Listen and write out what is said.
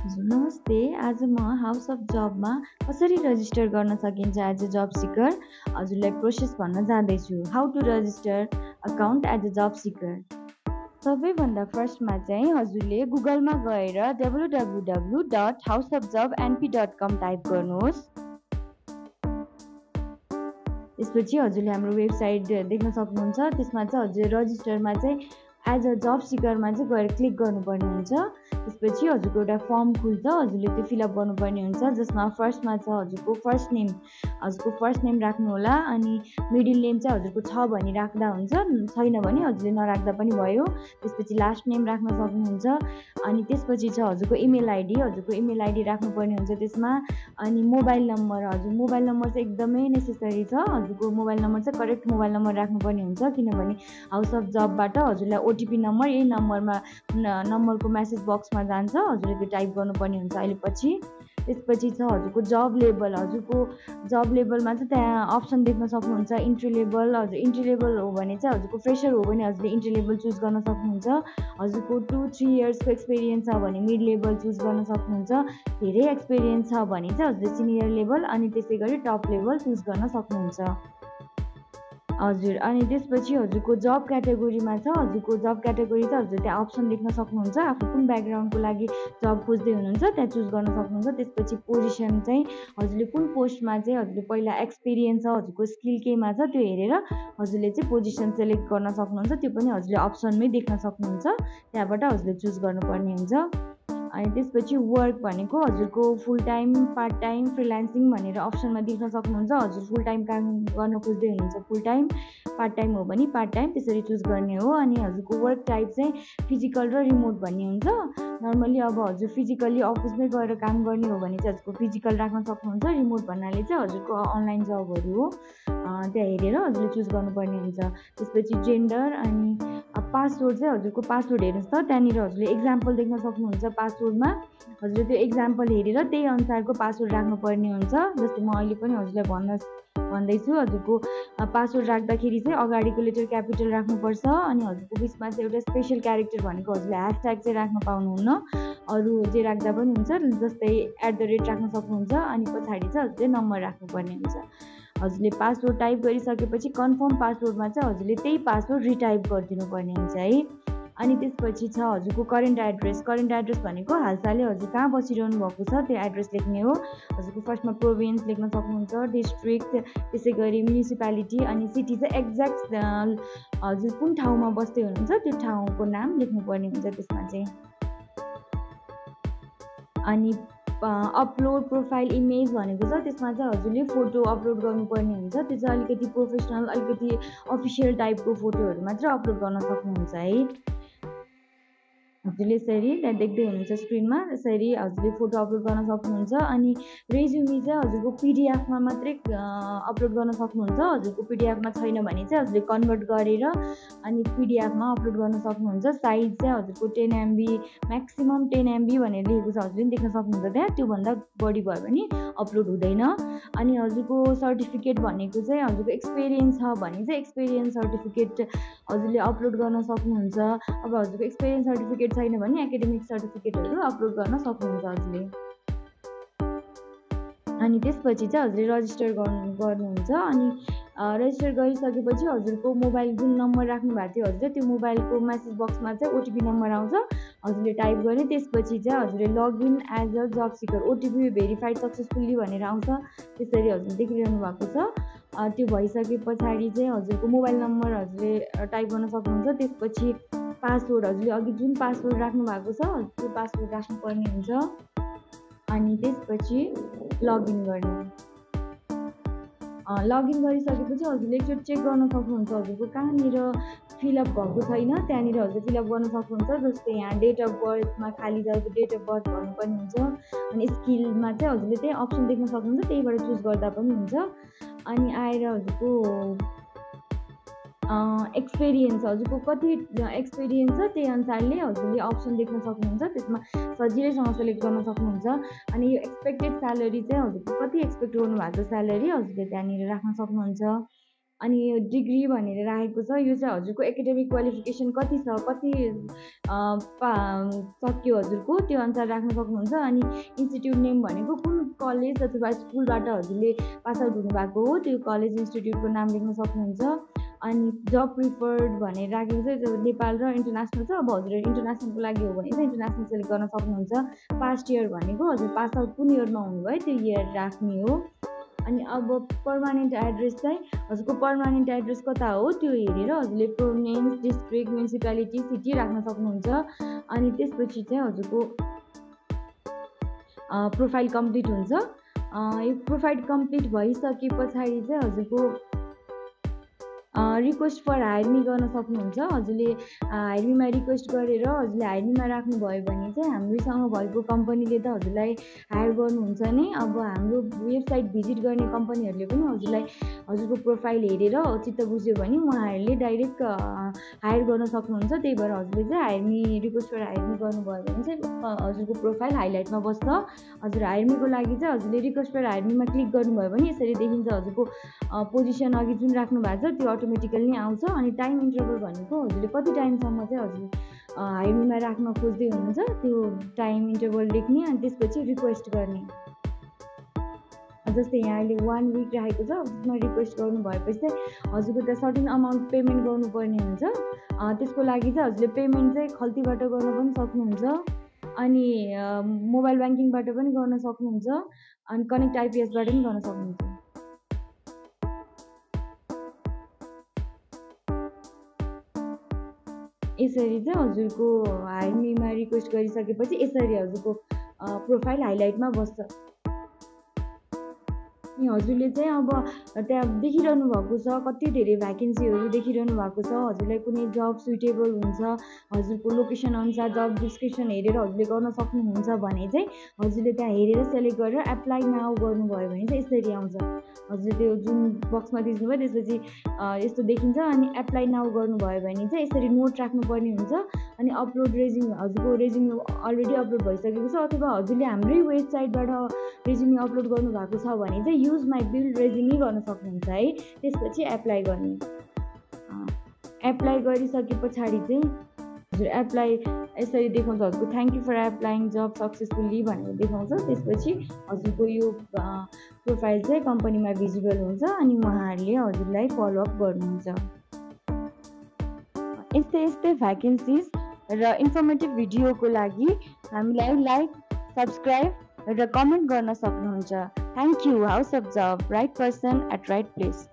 हजुर नमस्ते। आज म हाउस अफ जबमा कसरी रजिस्टर गर्न सकिन्छ एज अ जब सिकर हजुरलाई प्रोसेस भन्न जाँदैछु। How to register account as a job seeker. सबैभन्दा फर्स्टमा चाहिँ हजुरले गुगलमा गएर www.houseofjobnp.com टाइप गर्नुहोस्। त्यसपछि हजुरले हाम्रो वेबसाइट देख्न सक्नुहुन्छ। त्यसमा चाहिँ हजुर रजिस्टरमा चाहिँ एज अ जब सिकरमा चाहिँ गएर क्लिक गर्नुपर्ने हुन्छ। त्यसपछि हजुरको एउटा फर्म खुल्छ, हजुरले त्यो फिलअप गर्नुपर्ने हुन्छ, जसमा फर्स्टमा छ हजुरको फर्स्ट नेम राख्नुहोला। अनि मिडल नेम चाहिँ हजुरको छ भने राख्दा हुन्छ, छैन भने हजुरले नराख्दा पनि भयो। त्यसपछि लास्ट नेम राख्न सक्नुहुन्छ। अनि त्यसपछि छ हजुरको इमेल आइडी राख्नुपर्ने हुन्छ त्यसमा। अनि मोबाइल नम्बर चाहिँ एकदमै नेसेसरी छ। हजुरको मोबाइल नम्बर चाहिँ करेक्ट मोबाइल नम्बर राख्नुपर्ने हुन्छ, किनभने हाउस अफ जबबाट हजुरलाई ओटिपी नम्बर यही नम्बरको मेसेज बक्समा जान्छ, हजुरले त्यो टाइप गर्नुपर्ने हुन्छ अहिले। त्यसपछि छ हजुरको जब लेभल। हजुरको जब लेभलमा चाहिँ त्यहाँ अप्सन देख्न सक्नुहुन्छ इन्ट्री लेभल। हजुर इन्ट्री लेभल हो भने चाहिँ हजुरको फ्रेसर हो भने हजुरले इन्ट्री लेभल चुज गर्न सक्नुहुन्छ। हजुरको 2-3 इयर्सको एक्सपिरियन्स छ भने मिड लेभल चुज गर्न सक्नुहुन्छ। धेरै एक्सपिरियन्स छ भने चाहिँ हजुरले सिनियर लेभल अनि त्यसै गरी टप लेभल चुज गर्न सक्नुहुन्छ। हजुर अनि त्यसपछि हजुरको जब क्याटेगोरीमा छ, हजुरको जब क्याटेगोरी चाहिँ हजुरले त्यहाँ अप्सन देख्न सक्नुहुन्छ। आफू कुन ब्याकग्राउन्डको लागि जब खोज्दै हुनुहुन्छ त्यहाँ चुज गर्न सक्नुहुन्छ। त्यसपछि पोजिसन चाहिँ हजुरले कुन पोस्टमा चाहिँ हजुरले पहिला एक्सपिरियन्स छ, हजुरको स्किल केमा छ त्यो हेरेर हजुरले चाहिँ पोजिसन सेलेक्ट गर्न सक्नुहुन्छ। त्यो पनि हजुरले अप्सनमै देख्न सक्नुहुन्छ, त्यहाँबाट हजुरले चुज गर्नुपर्ने हुन्छ। अनि त्यसपछि वर्क भनेको हजुरको फुल टाइम, पार्ट टाइम, फ्रिलान्सिङ भनेर अप्सनमा देख्न सक्नुहुन्छ। हजुर फुल टाइम काम गर्न खोज्दै हुनुहुन्छ फुल टाइम, पार्ट टाइम हो भने पार्ट टाइम त्यसरी चुज गर्ने हो। अनि हजुरको वर्क टाइप चाहिँ फिजिकल र रिमोट भन्ने हुन्छ। नर्मली अब हजुर फिजिकल्ली अफिसमै गएर काम गर्ने हो भने चाहिँ हजुरको फिजिकल राख्न सक्नुहुन्छ। रिमोट भन्नाले चाहिँ हजुरको अनलाइन जबहरू हो, त्यहाँ हेरेर हजुरले चुज गर्नुपर्ने हुन्छ। त्यसपछि जेन्डर अनि पासवर्ड चाहिँ हजुरको पासवर्ड हेर्नुहोस् त, त्यहाँनिर हजुरले एक्जाम्पल देख्न सक्नुहुन्छ। पासवर्डमा हजुरले त्यो एक्जाम्पल हेरेर त्यही अनुसारको पासवर्ड राख्नुपर्ने हुन्छ। जस्तै म अहिले पनि हजुरलाई भन्दैछु, हजुरको पासवर्ड राख्दाखेरि चाहिँ अगाडिको लेटर क्यापिटल राख्नुपर्छ। अनि हजुरको बिचमा चाहिँ एउटा स्पेसल क्यारेक्टर भनेको हजुरले ह्यासट्याग चाहिँ राख्न पाउनुहुन्न, अरू जे राख्दा पनि हुन्छ, जस्तै @ राख्न सक्नुहुन्छ। अनि पछाडि चाहिँ हजुरले नम्बर राख्नुपर्ने हुन्छ। हजुरले पासवर्ड टाइप गरिसकेपछि कन्फर्म पासवर्डमा चाहिँ हजुरले त्यही पासवर्ड रिटाइप गरिदिनुपर्ने हुन्छ है। अनि त्यसपछि छ हजुरको करेन्ट एड्रेस भनेको हालसालै हजुर कहाँ बसिरहनु भएको छ त्यो एड्रेस लेख्ने हो। हजुरको फर्स्टमा प्रोभिन्स लेख्न सक्नुहुन्छ, डिस्ट्रिक्ट, त्यसै गरी म्युनिसिपालिटी, अनि सिटी चाहिँ एक्ज्याक्ट हजुर कुन ठाउँमा बस्दै हुनुहुन्छ त्यो ठाउँको नाम लेख्नुपर्ने हुन्छ त्यसमा चाहिँ। अनि अपलोड प्रोफाइल इमेज भनेको छ, त्यसमा चाहिँ हजुरले फोटो अपलोड गर्नुपर्ने हुन्छ। त्यो चाहिँ अलिकति प्रोफेसनल, अलिकति अफिसियल टाइपको फोटोहरू मात्र अपलोड गर्न सक्नुहुन्छ है। हजुरले यसरी त्यहाँ देख्दै हुनुहुन्छ स्क्रिनमा, यसरी हजुरले फोटो अपलोड गर्न सक्नुहुन्छ। अनि रेज्युमी चाहिँ हजुरको पिडिएफमा मात्रै अपलोड गर्न सक्नुहुन्छ। हजुरको पिडिएफमा छैन भने चाहिँ हजुरले कन्भर्ट गरेर अनि पिडिएफमा अपलोड गर्न सक्नुहुन्छ। साइज चाहिँ हजुरको 10 MB, म्याक्सिमम् 10 MB भनेर लेखेको छ, हजुरले पनि देख्न सक्नुहुन्छ त्यहाँ। त्योभन्दा बढी भयो भने अपलोड हुँदैन। अनि हजुरको सर्टिफिकेट भनेको चाहिँ हजुरको एक्सपिरियन्स छ भने चाहिँ एक्सपिरियन्स सर्टिफिकेट हजुरले अपलोड गर्न सक्नुहुन्छ। अब हजुरको एक्सपिरियन्स सर्टिफिकेट छैन भने एकाडेमिक सर्टिफिकेटहरू अपलोड गर्न सक्नुहुन्छ हजुरले। अनि त्यसपछि चाहिँ हजुरले रजिस्टर गर्नुहुन्छ। अनि रजिस्टर गरिसकेपछि हजुरको मोबाइल जुन नम्बर राख्नु भएको थियो हजुरले, त्यो मोबाइलको मेसेज बक्समा चाहिँ ओटिपी नम्बर आउँछ, हजुरले टाइप गर्ने। त्यसपछि चाहिँ हजुरले login as a job seeker, OTP verified successfully भनेर आउँछ, त्यसरी हजुरले देखिरहनु भएको छ। त्यो भइसके पछाडि चाहिँ हजुरको मोबाइल नम्बर हजुरले टाइप गर्न सक्नुहुन्छ। त्यसपछि पासवर्ड हजुरले अघि जुन पासवर्ड राख्नु भएको छ त्यो पासवर्ड राख्नुपर्ने हुन्छ। अनि त्यसपछि लगइन गर्ने। लगइन गरिसकेपछि हजुरले एकचोटि चेक गर्न सक्नुहुन्छ हजुरको कहाँनिर फिलअप भएको छैन, त्यहाँनिर हजुर फिलअप गर्न सक्नुहुन्छ। जस्तै यहाँ डेट अफ बर्थमा खाली जाएको डेट अफ बर्थ भन्नुपर्ने हुन्छ। अनि स्किलमा चाहिँ हजुरले त्यही अप्सन देख्न सक्नुहुन्छ, त्यहीबाट चुज गर्दा पनि हुन्छ। अनि आएर हजुरको एक्सपिरियन्स, हजुरको कति एक्सपिरियन्स छ त्यही अनुसारले हजुरले अप्सन देख्न सक्नुहुन्छ, त्यसमा सजिलैसँग सेलेक्ट गर्न सक्नुहुन्छ। अनि यो एक्सपेक्टेड स्यालेरी चाहिँ हजुरको कति एक्सपेक्ट गर्नुभएको छ स्यालेरी हजुरले त्यहाँनिर राख्न सक्नुहुन्छ। अनि डिग्री भनेर राखेको छ। यो चाहिँ हजुरको एकाडेमिक क्वालिफिकेसन कति छ, कति सक्यो हजुरको, त्यो अनुसार राख्न सक्नुहुन्छ। अनि इन्स्टिट्युट नेम भनेको कुन कलेज अथवा स्कुलबाट हजुरले पास आउट हुनुभएको हो, त्यो कलेज इन्स्टिट्युटको नाम लेख्न सक्नुहुन्छ। अनि जब प्रिफर्ड भनेर राखेको छ, त्यो नेपाल र इन्टरनेसनल छ। अब हजुर इन्टरनेसनलको लागि हो भने चाहिँ इन्टरनेसनल सेलेक्ट गर्न सक्नुहुन्छ। पास्ट इयर भनेको हजुर पास आउट कुन इयरमा हुनुभयो त्यो इयर राख्ने हो। अनि अब पर्मानेन्ट एड्रेस चाहिँ हजुरको पर्मानेन्ट एड्रेस कता हो त्यो हेरेर हजुरले प्रोभिन्स, डिस्ट्रिक्ट, म्युनिसिपालिटी, सिटी राख्न सक्नुहुन्छ। अनि त्यसपछि चाहिँ हजुरको प्रोफाइल कम्प्लिट हुन्छ। यो प्रोफाइल कम्प्लिट भइसके पछाडि चाहिँ हजुरको रिक्वेस्ट फर हायरमी गर्न सक्नुहुन्छ। हजुरले हायरमीमा रिक्वेस्ट गरेर हजुरले हायरमीमा राख्नुभयो भने चाहिँ हामीसँग भएको कम्पनीले त हजुरलाई हायर गर्नुहुन्छ नै। अब हाम्रो वेबसाइट भिजिट गर्ने कम्पनीहरूले पनि हजुरलाई हजुरको प्रोफाइल हेरेर चित्त बुझ्यो भने उहाँहरूले डाइरेक्ट हायर गर्न सक्नुहुन्छ। त्यही भएर हजुरले चाहिँ हायरमी रिक्वेस्ट फर हायरमी गर्नुभयो भने चाहिँ हजुरको प्रोफाइल हाइलाइटमा बस्छ। हजुर हायरमीको लागि चाहिँ हजुरले रिक्वेस्ट फर हायरमीमा क्लिक गर्नुभयो भने यसरी देखिन्छ। हजुरको पोजिसन अघि जुन राख्नु भएको छ त्यो अटोमेटिकल्ली आउँछ। अनि टाइम इन्टरभल भनेको हजुरले कति टाइमसम्म चाहिँ हजुर हायरमीमा राख्न खोज्दै हुनुहुन्छ त्यो टाइम इन्टरभल लेख्ने, अनि त्यसपछि रिक्वेस्ट गर्ने। जस्तै यहाँ अहिले 1 विक राखेको छ, त्यसमा रिक्वेस्ट गर्नुभएपछि चाहिँ हजुरको त सर्टेन अमाउन्ट पेमेन्ट गर्नुपर्ने हुन्छ। त्यसको लागि चाहिँ हजुरले पेमेन्ट चाहिँ खल्तीबाट गर्न पनि सक्नुहुन्छ। अनि मोबाइल ब्याङ्किङबाट पनि गर्न सक्नुहुन्छ। अनि कनेक्ट आइपिएसबाट पनि गर्न सक्नुहुन्छ। यसरी चाहिँ हजुरको हायरमीमा रिक्वेस्ट गरिसकेपछि यसरी हजुरको प्रोफाइल हाइलाइटमा बस्छ। अनि हजुरले चाहिँ अब त्यहाँ देखिरहनु भएको छ कति धेरै भ्याकेन्सीहरू देखिरहनु भएको छ। हजुरलाई कुनै जब सुइटेबल हुन्छ, हजुरको लोकेसन अनुसार जब डिस्क्रिप्सन हेरेर हजुरले गर्न सक्नुहुन्छ भने चाहिँ हजुरले त्यहाँ हेरेर सेलेक्ट गरेर एप्लाई नाउ गर्नुभयो भने चाहिँ यसरी आउँछ। हजुरले त्यो जुन बक्समा दिनुभयो त्यसपछि यस्तो देखिन्छ। अनि एप्लाई नाउ गर्नुभयो भने चाहिँ यसरी नोट राख्नुपर्ने हुन्छ। अनि अपलोड रेज्युमे, हजुरको रेज्युमे अलरेडी अपलोड भइसकेको छ अथवा हजुरले हाम्रै वेबसाइटबाट रेज्युमे अपलोड गर्नुभएको छ भने चाहिँ युज माई बिल्ड रेज्युमे गर्न सक्नुहुन्छ है। त्यसपछि एप्लाई गर्ने। एप्लाई गरिसके पछाडि चाहिँ हजुर एप्लाई यसरी देखाउँछ। हजुरको thank you for applying job successfully भनेर देखाउँछ। त्यसपछि हजुरको यो प्रोफाइल चाहिँ कम्पनीमा भिजिबल हुन्छ अनि उहाँहरूले हजुरलाई फलोअप गर्नुहुन्छ। यस्तै यस्तै भ्याकेन्सिज र इन्फर्मेटिभ भिडियोको लागि हामीलाई लाइक, सब्सक्राइब र कमेन्ट गर्न सक्नुहुन्छ। Thank you. House of Jobs, right person at right place.